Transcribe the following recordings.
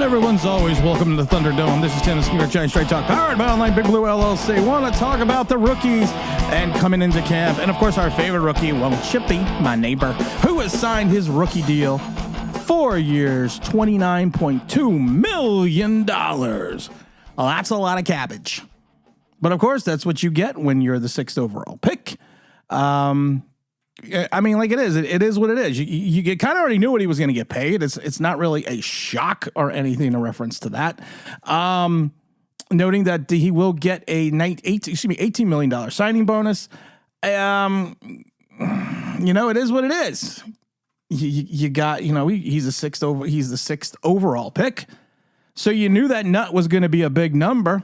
everyone's always welcome to the Thunderdome. This is Tennis New York Giants Straight Talk, powered by Online Big Blue LLC. Want to talk about the rookies and coming into camp. And, of course, our favorite rookie, well, Chippy, my neighbor, who has signed his rookie deal. 4 years, $29.2 million. Well, that's a lot of cabbage. But, of course, that's what you get when you're the 6th overall pick. I mean, like it is what it is. You kind of already knew what he was going to get paid. It's not really a shock or anything in reference to that. Noting that he will get a $18 million signing bonus. It is what it is. You got, he's the sixth overall pick. So you knew that nut was going to be a big number.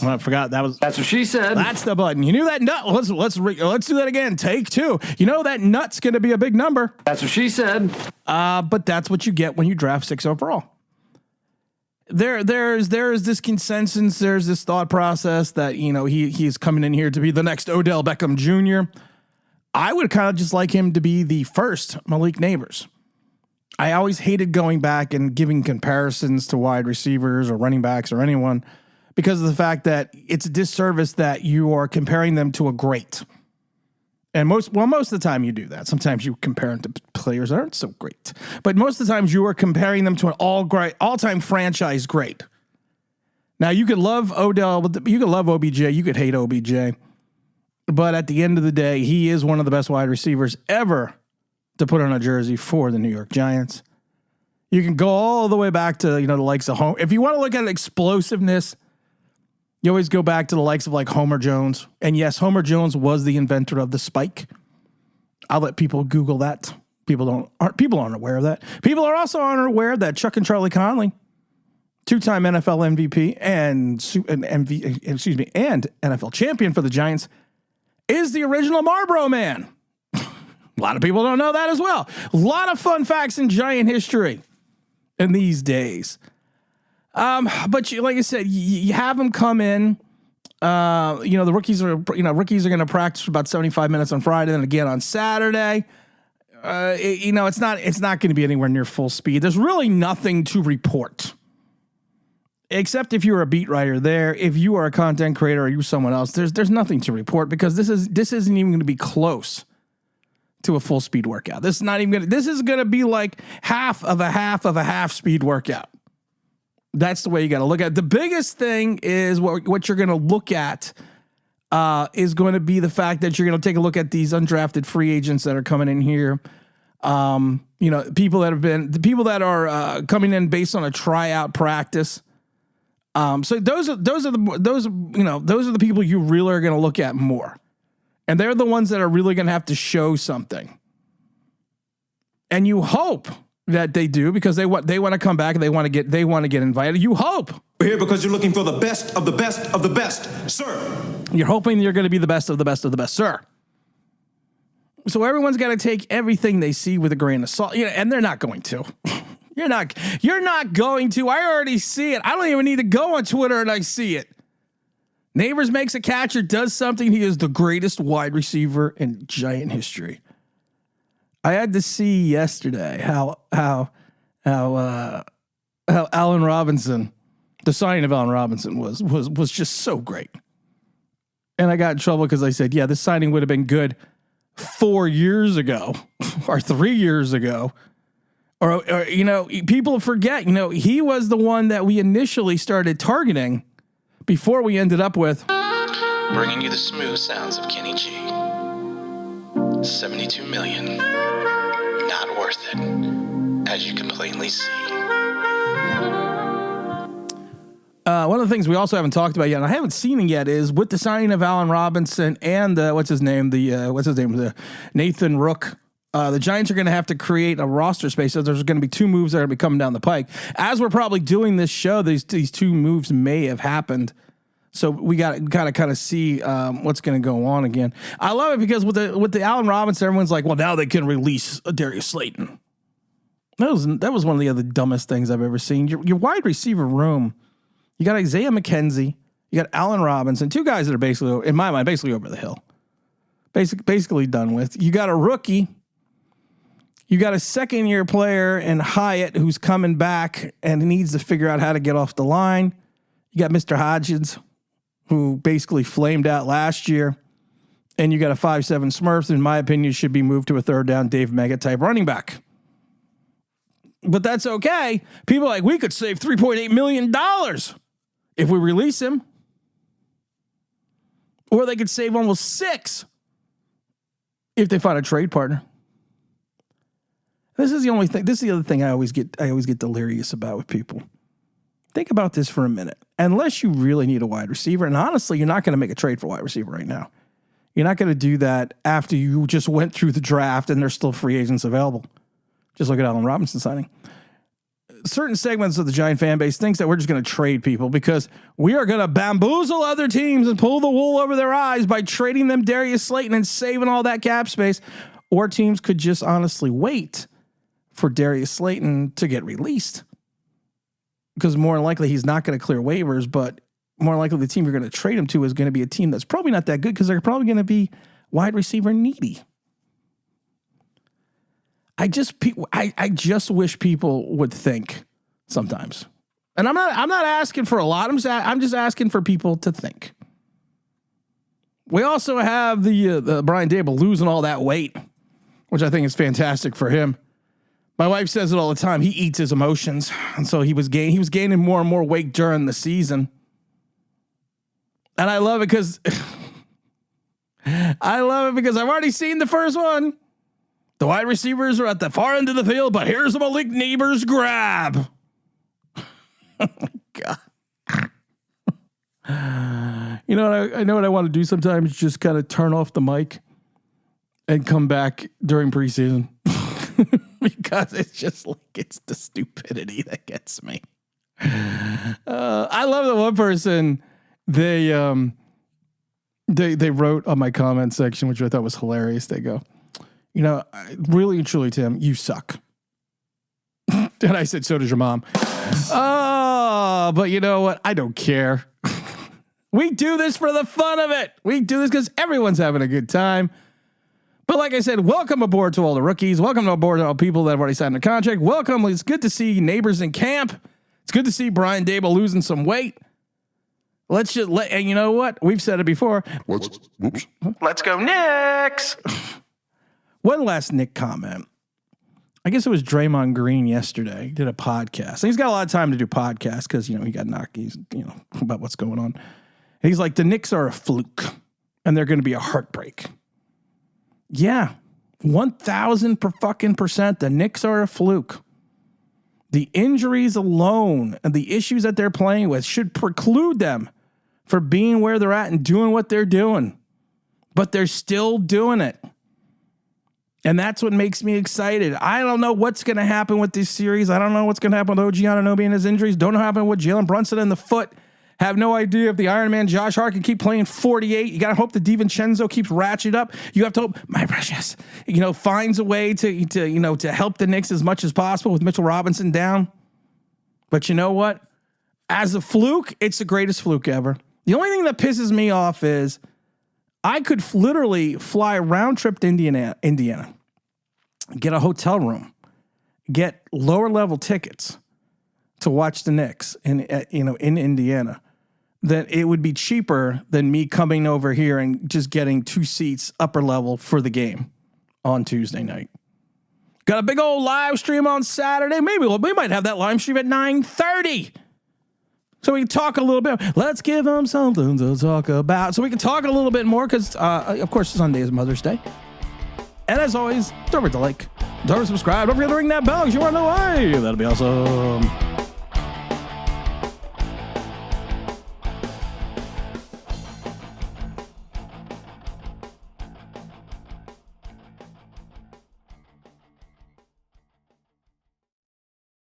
Well, I forgot that's what she said. That's the button. You knew that nut. Let's do that again. Take two. You know that nut's going to be a big number. That's what she said. But that's what you get when you draft 6 overall. There's this consensus. There's this thought process that he's coming in here to be the next Odell Beckham Jr. I would kind of just like him to be the first Malik Nabers. I always hated going back and giving comparisons to wide receivers or running backs or anyone, because of the fact that it's a disservice that you are comparing them to a great. And most of the time you do that. Sometimes you compare them to players that aren't so great. But most of the times you are comparing them to an all-time franchise great. Now, you could love Odell, you could love OBJ, you could hate OBJ. But at the end of the day, he is one of the best wide receivers ever to put on a jersey for the New York Giants. You can go all the way back to, the likes of home. If you want to look at explosiveness, you always go back to the likes of like Homer Jones. And yes, Homer Jones was the inventor of the spike. I'll let people Google that. People aren't aware of that. People are also unaware that Chuck and Charlie Conley, 2-time NFL MVP and NFL champion for the Giants, is the original Marlboro Man. A lot of people don't know that as well. A lot of fun facts in Giant history in these days. But like I said, you have them come in. The rookies are going to practice for about 75 minutes on Friday and again on Saturday. It's not going to be anywhere near full speed. There's really nothing to report, except if you're a beat writer there. If you are a content creator or you're someone else, there's nothing to report, because this isn't even going to be close to a full speed workout. This is going to be like half of a half speed workout. That's the way you got to look at it. The biggest thing is what you're going to look at is going to be the fact that you're going to take a look at these undrafted free agents that are coming in here. People that are coming in based on a tryout practice. So those are the people you really are going to look at more. And they're the ones that are really going to have to show something. And you hope that they do, because they want to come back and they want to get invited. You hope. We're here because you're looking for the best of the best of the best, sir. You're hoping you're going to be the best of the best of the best, sir. So everyone's got to take everything they see with a grain of salt. And they're not going to. You're not going to. I already see it. I don't even need to go on Twitter and I see it. Nabers makes a catch or does something. He is the greatest wide receiver in Giant history. I had to see yesterday how Allen Robinson, the signing of Allen Robinson was just so great. And I got in trouble because I said, yeah, this signing would have been good 4 years ago or 3 years ago. Or people forget, he was the one that we initially started targeting before we ended up with bringing you the smooth sounds of Kenny G. 72 million. Not worth it, as you can plainly see. One of the things we also haven't talked about yet, and I haven't seen it yet, is with the signing of Allen Robinson and the Nathan Rook. The Giants are going to have to create a roster space. So there's going to be 2 moves that are going to be coming down the pike. As we're probably doing this show, these 2 moves may have happened. So we got to kind of see what's going to go on again. I love it because with the Allen Robinson, everyone's like, well, now they can release Darius Slayton. That was one of the other dumbest things I've ever seen. Your wide receiver room, you got Isaiah McKenzie, you got Allen Robinson, 2 guys that are basically, in my mind, basically over the hill. Basically done with. You got a rookie. You got a second-year player in Hyatt who's coming back and needs to figure out how to get off the line. You got Mr. Hodgins, who basically flamed out last year. And you got a 5'7" Smurf, in my opinion, should be moved to a third down Dave Mega type running back. But that's okay. People are like, we could save $3.8 million if we release him. Or they could save almost $6 million if they find a trade partner. This is the only thing. This is the other thing I always get delirious about with people. Think about this for a minute. Unless you really need a wide receiver, and honestly, you're not going to make a trade for a wide receiver right now. You're not going to do that after you just went through the draft and there's still free agents available. Just look at Allen Robinson signing. Certain segments of the Giant fan base thinks that we're just going to trade people because we are going to bamboozle other teams and pull the wool over their eyes by trading them Darius Slayton and saving all that cap space. Or teams could just honestly wait for Darius Slayton to get released. Because more than likely he's not going to clear waivers, but more likely the team you're going to trade him to is going to be a team that's probably not that good because they're probably going to be wide receiver needy. I just wish people would think sometimes. And I'm not asking for a lot. I'm just asking for people to think. We also have the Brian Dable losing all that weight, which I think is fantastic for him. My wife says it all the time. He eats his emotions. And so he was gaining more and more weight during the season. And I love it because I've already seen the first one. The wide receivers are at the far end of the field, but here's a Malik Nabers grab. Oh my God. You know, I know what I want to do sometimes, just kind of turn off the mic and come back during preseason. Because it's just like, it's the stupidity that gets me. I love that one person, they wrote on my comment section, which I thought was hilarious. They go, you know, really and truly, Tim, you suck. And I said, so does your mom. Oh, but you know what? I don't care. We do this for the fun of it. We do this because everyone's having a good time. But like I said, welcome aboard to all the rookies. Welcome aboard to all people that have already signed a contract. Welcome. It's good to see Nabers in camp. It's good to see Brian Dable losing some weight. And you know what? We've said it before. Let's go Knicks. One last Nick comment. I guess it was Draymond Green yesterday. He did a podcast. And he's got a lot of time to do podcasts because, you know, he got knocked, about what's going on. And he's like, the Knicks are a fluke and they're going to be a heartbreak. Yeah, 1,000%. The Knicks are a fluke. The injuries alone and the issues that they're playing with should preclude them for being where they're at and doing what they're doing. But they're still doing it. And that's what makes me excited. I don't know what's going to happen with this series. I don't know what's going to happen with OG Anunoby and his injuries. Don't know what happened with Jalen Brunson in the foot. Have no idea if the Iron Man Josh Hart can keep playing 48. You got to hope that DiVincenzo keeps ratcheted up. You have to hope my precious, finds a way to help the Knicks as much as possible with Mitchell Robinson down. But you know what? As a fluke, it's the greatest fluke ever. The only thing that pisses me off is I could literally fly a round trip to Indiana, get a hotel room, get lower level tickets to watch the Knicks in Indiana. That it would be cheaper than me coming over here and just getting 2 seats upper level for the game on Tuesday night. Got a big old live stream on Saturday. Maybe we might have that live stream at 9:30. So we can talk a little bit. Let's give them something to talk about. So we can talk a little bit more because, of course, Sunday is Mother's Day. And as always, don't forget to like, don't forget to subscribe, don't forget to ring that bell because you want to know why. That'll be awesome.